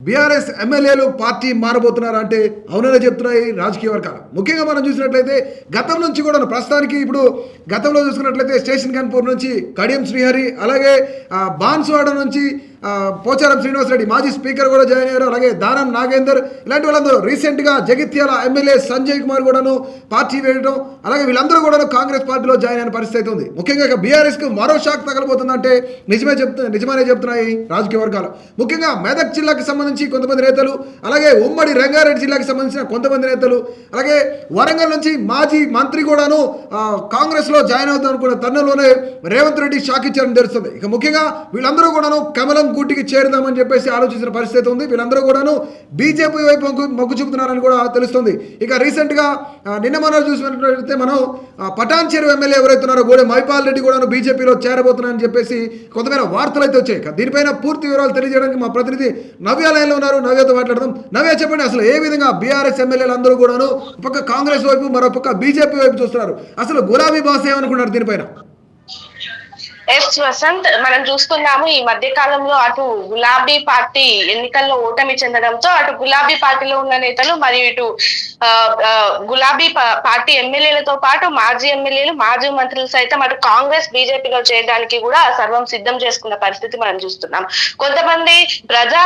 BRS ఎమ్మెల్యేలు party మారబోతున్నారు అంటే అవుననే చెప్తున్నాయి రాజకీయ వర్గాలు. ముఖ్యంగా మనం చూసినట్లయితే గతం నుంచి కూడా ప్రస్తుతానికి ఇప్పుడు గతంలో చూసుకున్నట్లయితే స్టేషన్ కన్పూర్ నుంచి కడియం శ్రీహరి, అలాగే బాన్స్వాడ నుంచి పోచారం శ్రీనివాసరెడ్డి మాజీ స్పీకర్ కూడా జాయిన్ అయ్యారు. అలాగే దానం నాగేందర్ ఇలాంటి వాళ్ళందరూ రీసెంట్గా జగిత్యాల ఎమ్మెల్యే సంజయ్ కుమార్ కూడాను పార్టీ వేయడం, అలాగే వీళ్ళందరూ కూడా కాంగ్రెస్ పార్టీలో జాయిన్ అయిన పరిస్థితి ఉంది. ముఖ్యంగా బీఆర్ఎస్కు మరో షాక్ తగలబోతుందంటే నిజమనే చెప్తున్నాయి రాజకీయ వర్గాలు. ముఖ్యంగా మెదక్ జిల్లాకి సంబంధించి కొంతమంది నేతలు, అలాగే ఉమ్మడి రంగారెడ్డి జిల్లాకి సంబంధించిన కొంతమంది నేతలు, అలాగే వరంగల్ నుంచి మాజీ మంత్రి కూడాను కాంగ్రెస్లో జాయిన్ అవుతాం అనుకున్న తరుణంలోనే రేవంత్ రెడ్డి షాక్ ఇచ్చారని తెలుస్తుంది. ఇక ముఖ్యంగా వీళ్ళందరూ కూడాను కమలం గూటికి చేరుదామని చెప్పేసి ఆలోచించిన పరిస్థితి ఉంది. వీళ్ళందరూ కూడాను బీజేపీ వైపు మొగ్గు చూపుతున్నారని కూడా తెలుస్తుంది. ఇక రీసెంట్గా నిన్న మనం చూసినట్లయితే మనం పటాన్ చెరువు ఎమ్మెల్యే ఎవరైతే ఉన్నారో గోడె మైపాల్ రెడ్డి కూడాను బీజేపీలో చేరబోతున్నారని చెప్పేసి కొంతమేర వార్తలు అయితే వచ్చాయి. దీనిపైన పూర్తి వివరాలు తెలియజేయడానికి మా ప్రతినిధి నవ్య లైన్లో ఉన్నారు. నవ్యతో మాట్లాడదాం. నవ్య, చెప్పండి, అసలు ఏ విధంగా బీఆర్ఎస్ ఎమ్మెల్యేలు అందరూ కూడాను ఒక పక్క కాంగ్రెస్ వైపు, మరో పక్క బీజేపీ వైపు చూస్తున్నారు? అసలు గులాబీ బాస్ ఏమనుకున్నారు దీనిపైన? ఎస్ వసంత్, మనం చూస్తున్నాము ఈ మధ్య కాలంలో అటు గులాబీ పార్టీ ఎన్నికల్లో ఓటమి చెందడంతో అటు గులాబీ పార్టీలో ఉన్న నేతలు మరియు ఇటు గులాబీ పార్టీ ఎమ్మెల్యేలతో పాటు మాజీ ఎమ్మెల్యేలు, మాజీ మంత్రులు సైతం అటు కాంగ్రెస్ బీజేపీలో చేయడానికి కూడా సర్వం సిద్ధం చేసుకున్న పరిస్థితి మనం చూస్తున్నాం. కొంతమంది ప్రజా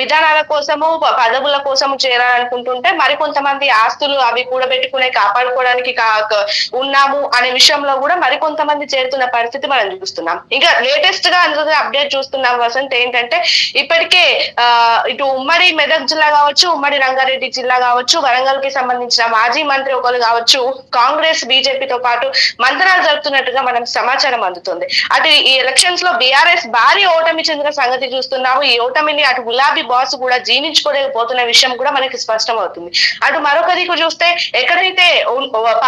విధానాల కోసము, పదవుల కోసము చేరాలనుకుంటుంటే మరికొంతమంది ఆస్తులు అవి కూడబెట్టుకునే కాపాడుకోవడానికి ఉన్నాము అనే విషయంలో కూడా మరికొంతమంది చేరుతున్న పరిస్థితి మనం చూస్తున్నాం. ఇంకా లేటెస్ట్ గా అందులో అప్డేట్ చూస్తున్నాం వసంత్. ఏంటంటే ఇప్పటికే ఇటు ఉమ్మడి మెదక్ జిల్లా కావచ్చు, ఉమ్మడి రంగారెడ్డి జిల్లా కావచ్చు, వరంగల్ కి సంబంధించిన మాజీ మంత్రి ఒకరు కావచ్చు కాంగ్రెస్ బీజేపీతో పాటు మంత్రాలు జరుపుతున్నట్టుగా మనం సమాచారం అందుతుంది. అటు ఈ ఎలక్షన్స్ లో బీఆర్ఎస్ భారీ ఓటమి చెందిన సంగతి చూస్తున్నాము. ఈ ఓటమిని అటు గులాబీ బాస్ కూడా జీర్ణించుకోలేకపోతున్న విషయం కూడా మనకి స్పష్టం అవుతుంది. అటు మరొక దిక్కు చూస్తే ఎక్కడైతే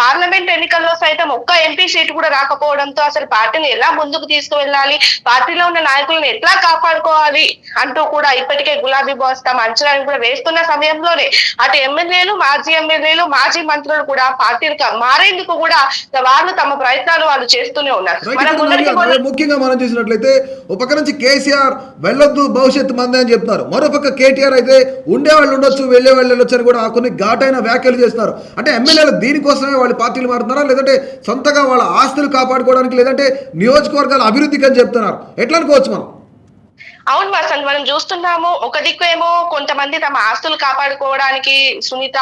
పార్లమెంట్ ఎన్నికల్లో సైతం ఒక్క ఎంపీ సీటు కూడా రాకపోవడంతో అసలు పార్టీని ఎలా ముందుకు తీసుకువెళ్ళాలి, పార్టీలో ఉన్న నాయకులను ఎట్లా కాపాడుకోవాలి అంటూ కూడా ఇప్పటికే గులాబీ బాస్ తమ అంచనాలను కూడా వేస్తున్న సమయంలోనే అటు ఎమ్మెల్యేలు, మాజీ మంత్రులు కూడా పార్టీలు మారేందుకు కూడా వాళ్ళు తమ ప్రయత్నాలు వాళ్ళు చేస్తూనే ఉన్నారు. ముఖ్యంగా మనం చూసినట్లయితే ఒక పక్క నుంచి కేసీఆర్ వెళ్ళొద్దు, భవిష్యత్తు మందే అని చెప్తున్నారు. మరో పక్క కేటీఆర్ అయితే ఉండేవాళ్ళు ఉండొచ్చు, వెళ్ళే వాళ్ళు వెళ్ళొచ్చు అని కూడా కొన్ని ఘాటైన వ్యాఖ్యలు చేస్తున్నారు. అంటే ఎమ్మెల్యేలు దీనికోసమే వాళ్ళు పార్టీలు మారుతున్నారా, లేదంటే సొంతగా వాళ్ళ ఆస్తులు కాపాడుకోవడానికి, లేదంటే నియోజకవర్గాల అభివృద్ధికి అని చెప్తున్నారు? ఎట్లా అనుకోవచ్చు మనం? అవును వసంత్, మనం చూస్తున్నాము. ఒక దిక్కు ఏమో కొంతమంది తమ ఆస్తులు కాపాడుకోవడానికి సునీత,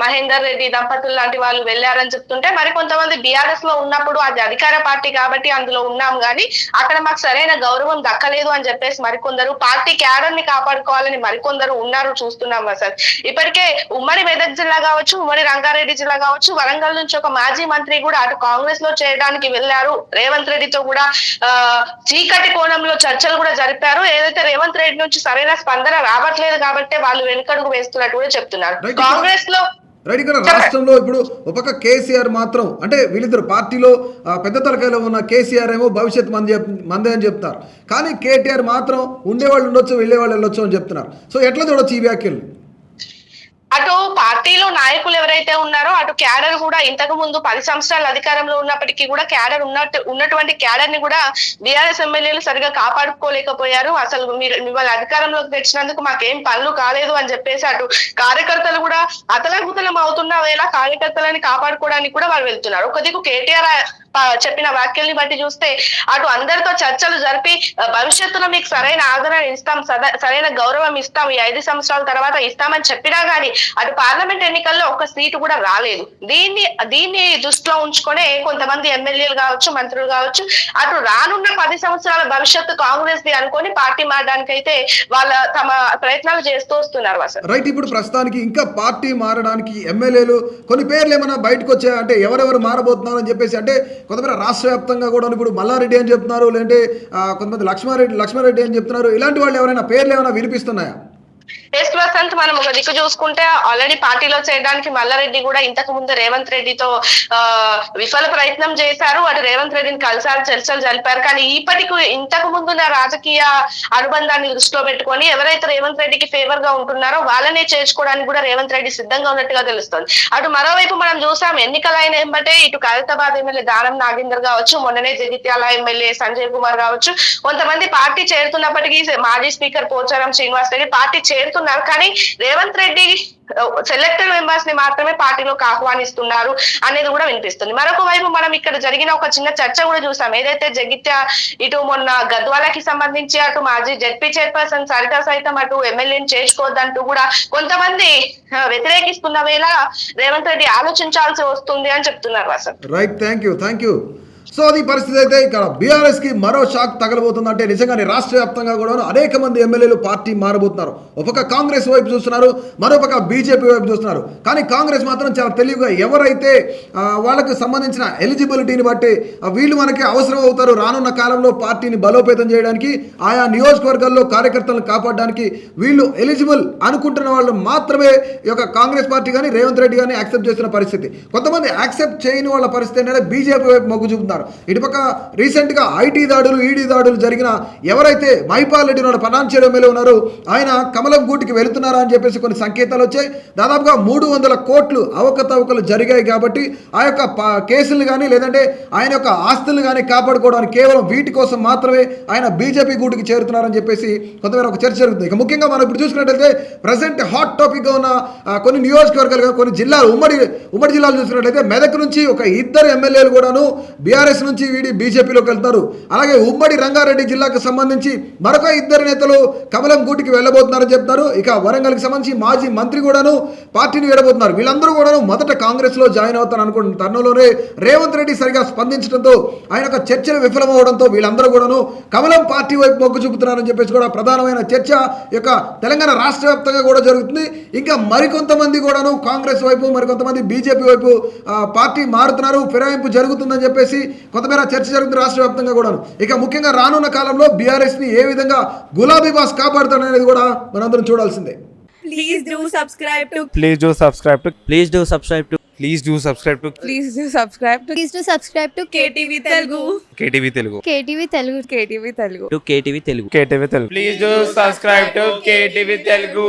మహేందర్ రెడ్డి దంపతులు లాంటి వాళ్ళు వెళ్లారని చెప్తుంటే, మరి కొంతమంది బీఆర్ఎస్ లో ఉన్నప్పుడు అది అధికార పార్టీ కాబట్టి అందులో ఉన్నాం కానీ అక్కడ మాకు సరైన గౌరవం దక్కలేదు అని చెప్పేసి మరికొందరు పార్టీ క్యాడర్ ని కాపాడుకోవాలని మరికొందరు ఉన్నారు చూస్తున్నాం వసంత్. ఇప్పటికే ఉమ్మడి మెదక్ జిల్లా కావచ్చు, ఉమ్మడి రంగారెడ్డి జిల్లా కావచ్చు, వరంగల్ నుంచి ఒక మాజీ మంత్రి కూడా అటు కాంగ్రెస్ లో చేయడానికి వెళ్లారు. రేవంత్ రెడ్డితో కూడా చీకటి కోణంలో చర్చలు కూడా జరిపారు. ఏదైతే రేవంత్ రెడ్డి నుంచి సరైన స్పందన రావట్లేదు కాబట్టి వాళ్ళు వెనుకడుగు వేస్తున్నట్టు కూడా చెప్తున్నారు. కాంగ్రెస్ లో రాష్ట్రంలో ఇప్పుడు ఒక పక్క కేసీఆర్ మాత్రం, అంటే వీళ్ళిద్దరు పార్టీలో పెద్ద తలకాయలో ఉన్న కేసీఆర్ ఏమో భవిష్యత్ మందే అని చెప్తారు, కానీ కేటీఆర్ మాత్రం ఉండేవాళ్ళు ఉండొచ్చు, వెళ్ళేవాళ్ళు వెళ్ళొచ్చు అని చెప్తున్నారు. సో ఎట్లా చూడొచ్చు ఈ వ్యాఖ్యలు? అటు పార్టీలో నాయకులు ఎవరైతే ఉన్నారో అటు క్యాడర్ కూడా ఇంతకు ముందు 10 సంవత్సరాల అధికారంలో ఉన్నప్పటికీ కూడా క్యాడర్ ఉన్నటువంటి క్యాడర్ ని కూడా బీఆర్ఎస్ ఎమ్మెల్యేలు సరిగా కాపాడుకోలేకపోయారు. అసలు మిమ్మల్ని అధికారంలోకి తెచ్చినందుకు మాకేం పనులు కాలేదు అని చెప్పేసి అటు కార్యకర్తలు కూడా అతలకుతలం అవుతున్న వేళ కార్యకర్తలని కాపాడుకోవడానికి కూడా వాళ్ళు వెళ్తున్నారు. ఒక దిక్కు కేటీఆర్ చెప్పిన వ్యాఖ్యల్ని బట్టి చూస్తే అటు అందరితో చర్చలు జరిపి భవిష్యత్తులో మీకు సరైన ఆదరణ ఇస్తాం, సరైన గౌరవం ఇస్తాం, ఈ 5 సంవత్సరాల తర్వాత ఇస్తామని చెప్పినా గానీ అటు పార్లమెంట్ ఎన్నికల్లో ఒక్క సీటు కూడా రాలేదు. దీన్ని దృష్టిలో ఉంచుకొని కొంతమంది ఎమ్మెల్యేలు కావచ్చు, మంత్రులు కావచ్చు అటు రానున్న 10 సంవత్సరాల భవిష్యత్తు కాంగ్రెస్ ది అనుకొని పార్టీ మారడానికి అయితే వాళ్ళ తమ ప్రయత్నాలు చేస్తూ వస్తున్నారు. రైట్, ఇప్పుడు ప్రస్తుతానికి ఇంకా పార్టీ మారడానికి ఎమ్మెల్యేలు కొన్ని పేర్లు ఏమైనా బయటకు వచ్చాయి అంటే ఎవరెవరు మారబోతున్నారు అని చెప్పేసి? అంటే కొంతమంది రాష్ట్ర వ్యాప్తంగా కూడా ఇప్పుడు మల్లారెడ్డి అని చెప్తున్నారు, లేదంటే కొంతమంది లక్ష్మారెడ్డి అని చెప్తున్నారు. ఇలాంటి వాళ్ళు ఎవరైనా పేర్లు ఏమైనా వినిపిస్తున్నాయా? ఎస్ వసంత్, మనం ఒక దిక్కు చూసుకుంటే ఆల్రెడీ పార్టీలో చేయడానికి మల్లారెడ్డి కూడా ఇంతకు ముందు రేవంత్ రెడ్డితో విఫల ప్రయత్నం చేశారు. అటు రేవంత్ రెడ్డిని కలిసారు, చర్చలు జరిపారు. కానీ ఇంతకు ముందున్న రాజకీయ అనుబంధాన్ని దృష్టిలో పెట్టుకొని ఎవరైతే రేవంత్ రెడ్డికి ఫేవర్ గా ఉంటున్నారో వాళ్ళనే చేర్చుకోవడానికి కూడా రేవంత్ రెడ్డి సిద్ధంగా ఉన్నట్టుగా తెలుస్తుంది. అటు మరోవైపు మనం చూసాం, ఎన్నికలైన వెంబటే ఇటు ఖైరతాబాద్ ఎమ్మెల్యే దానం నాగేందర్ కావచ్చు, మొన్ననే జగిత్యాల ఎమ్మెల్యే సంజయ్ కుమార్ కావచ్చు, కొంతమంది పార్టీ చేరుతున్నప్పటికీ మాజీ స్పీకర్ పోచారం శ్రీనివాసరెడ్డి పార్టీ చేరుతున్న చేస్తున్నారు, కానీ రేవంత్ రెడ్డి సెలెక్టెడ్ మెంబర్స్ ని మాత్రమే పార్టీలోకి ఆహ్వానిస్తున్నారు అనేది కూడా వినిపిస్తుంది. మరొక వైపు మనం ఇక్కడ జరిగిన ఒక చిన్న చర్చ కూడా చూసాం. ఏదైతే జగిత్య ఇటు మొన్న గద్వాలకి సంబంధించి అటు మాజీ జెడ్పీ చైర్పర్సన్ సరిత సైతం అటు ఎమ్మెల్యేని చేర్చుకోవద్దంటూ కూడా కొంతమంది వ్యతిరేకిస్తున్న వేళ రేవంత్ రెడ్డి ఆలోచించాల్సి వస్తుంది అని చెప్తున్నారు అసలు. Right, thank you. సో అది పరిస్థితి అయితే ఇక్కడ బీఆర్ఎస్కి మరో షాక్ తగలబోతుందంటే నిజంగానే రాష్ట్ర వ్యాప్తంగా కూడా అనేక మంది ఎమ్మెల్యేలు పార్టీ మారబోతున్నారు. ఒక పక్క కాంగ్రెస్ వైపు చూస్తున్నారు, మరోపక్క బీజేపీ వైపు చూస్తున్నారు. కానీ కాంగ్రెస్ మాత్రం చాలా తెలివిగా ఎవరైతే వాళ్ళకు సంబంధించిన ఎలిజిబిలిటీని బట్టి వీళ్ళు మనకి అవసరం అవుతారు రానున్న కాలంలో పార్టీని బలోపేతం చేయడానికి, ఆయా నియోజకవర్గాల్లో కార్యకర్తలను కాపాడడానికి వీళ్ళు ఎలిజిబుల్ అనుకుంటున్న వాళ్ళు మాత్రమే ఈ యొక్క కాంగ్రెస్ పార్టీ కానీ రేవంత్ రెడ్డి కానీ యాక్సెప్ట్ చేస్తున్న పరిస్థితి. కొంతమంది యాక్సెప్ట్ చేయని వాళ్ళ పరిస్థితి ఏంటంటే బీజేపీ వైపు మొగ్గు చూపుతున్నారు. ఇటుపక్క రీసెంట్గా ఐటీ దాడులు ఈడీ దాడులు జరిగిన ఎవరైతే మైపాల్ రెడ్డి ఉన్నాడు పటాన్చేరు ఎమ్మెల్యే ఉన్నారు, ఆయన కమలం గూటికి వెళుతున్నారా అని చెప్పేసి కొన్ని సంకేతాలు వచ్చాయి. దాదాపుగా 300 కోట్లు అవకతవకలు జరిగాయి కాబట్టి ఆ యొక్క కేసులు కానీ లేదంటే ఆయన యొక్క ఆస్తులు కానీ కాపాడుకోవడానికి కేవలం వీటి కోసం మాత్రమే ఆయన బీజేపీ గూటికి చేరుతున్నారని చెప్పేసి కొంతమేర ఒక చర్చ జరుగుతుంది. ఇక ముఖ్యంగా మనం ఇప్పుడు చూసుకున్నట్లయితే ప్రజెంట్ హాట్ టాపిక్గా ఉన్న కొన్ని నియోజకవర్గాలు కొన్ని జిల్లాలు ఉమ్మడి జిల్లాలు చూసుకున్నట్లయితే మెదక్ నుంచి ఒక 2 ఎమ్మెల్యేలు కూడాను బీఆర్ఎస్ నుంచి వీడి బీజేపీలోకి వెళ్తారు. అలాగే ఉమ్మడి రంగారెడ్డి జిల్లాకు సంబంధించి మరొక 2 నేతలు కమలం గూటికి వెళ్ళబోతున్నారని చెప్తారు. ఇక వరంగల్కి సంబంధించి మాజీ మంత్రి కూడాను పార్టీని వీడబోతున్నారు. వీళ్ళందరూ కూడాను మొదట కాంగ్రెస్ లో జాయిన్ అవుతారు అనుకుంటున్న తరుణంలోనే రేవంత్ రెడ్డి సరిగా స్పందించడంతో ఆయన యొక్క చర్చలు విఫలమవడంతో వీళ్ళందరూ కూడాను కమలం పార్టీ వైపు మొగ్గు చూపుతున్నారని చెప్పేసి కూడా ప్రధానమైన చర్చ యొక్క తెలంగాణ రాష్ట్ర వ్యాప్తంగా కూడా జరుగుతుంది. ఇంకా మరికొంతమంది కూడాను కాంగ్రెస్ వైపు మరికొంతమంది బీజేపీ వైపు పార్టీ మారుతున్నారు, ఫిరాయింపు జరుగుతుందని చెప్పేసి కొంతమేర చర్చ జరుగుతుంది రాష్ట్ర వ్యాప్తంగా కూడా. ఇక ముఖ్యంగా రానున్న కాలంలో బీఆర్ఎస్ ని ఏ విధంగా గులాబీ బాస్ కాపాడుతాడనేది కూడా మనందరం చూడాల్సిందే. Please do subscribe to Please do subscribe to Please do subscribe to Please do subscribe to Please do subscribe to Please do subscribe to KTV Telugu KTV Telugu KTV Telugu. KTV Telugu KTV Telugu. Please do subscribe to KTV Telugu.